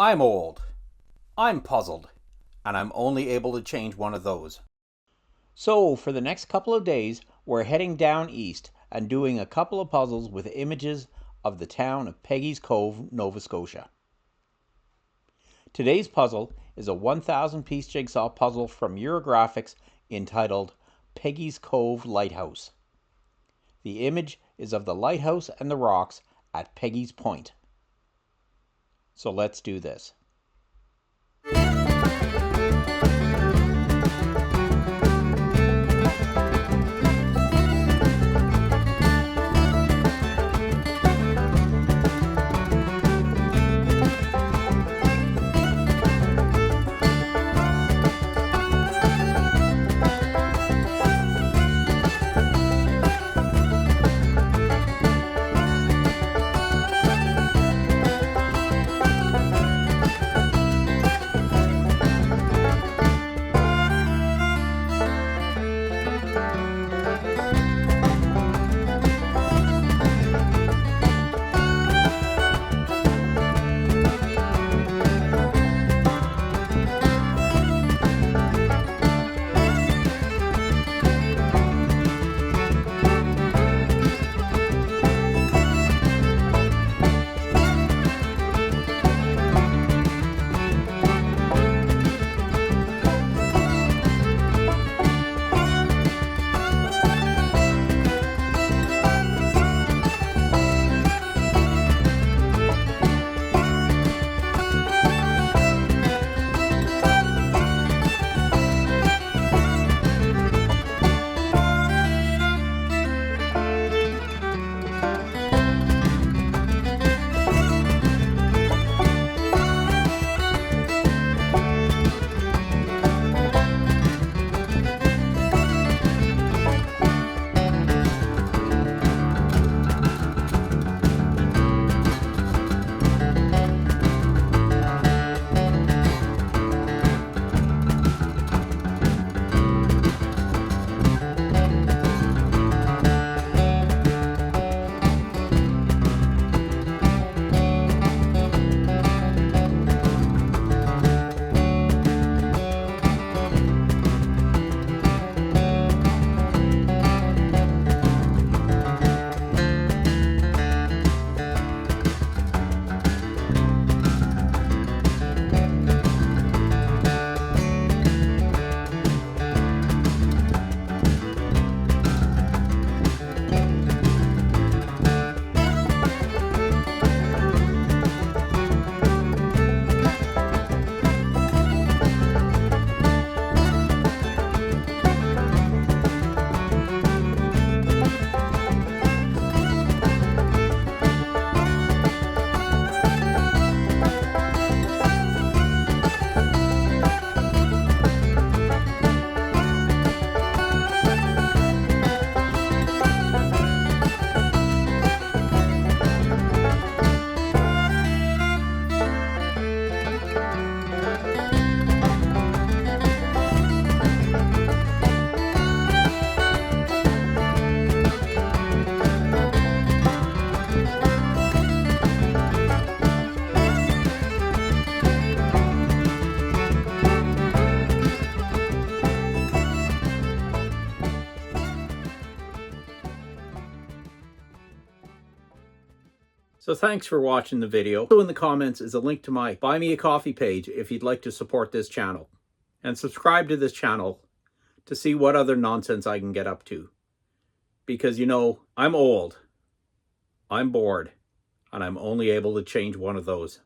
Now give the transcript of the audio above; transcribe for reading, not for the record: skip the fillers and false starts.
I'm old, I'm puzzled, and I'm only able to change one of those. So for the next couple of days, we're heading down east and doing a couple of puzzles with images of the town of Peggy's Cove, Nova Scotia. Today's puzzle is a 1,000-piece jigsaw puzzle from Eurographics entitled Peggy's Cove Lighthouse. The image is of the lighthouse and the rocks at Peggy's Point. So let's do this. So thanks for watching the video. Also in the comments is a link to my Buy Me a Coffee page if you'd like to support this channel. And subscribe to this channel to see what other nonsense I can get up to. Because, you know, I'm old, I'm bored, and I'm only able to change one of those.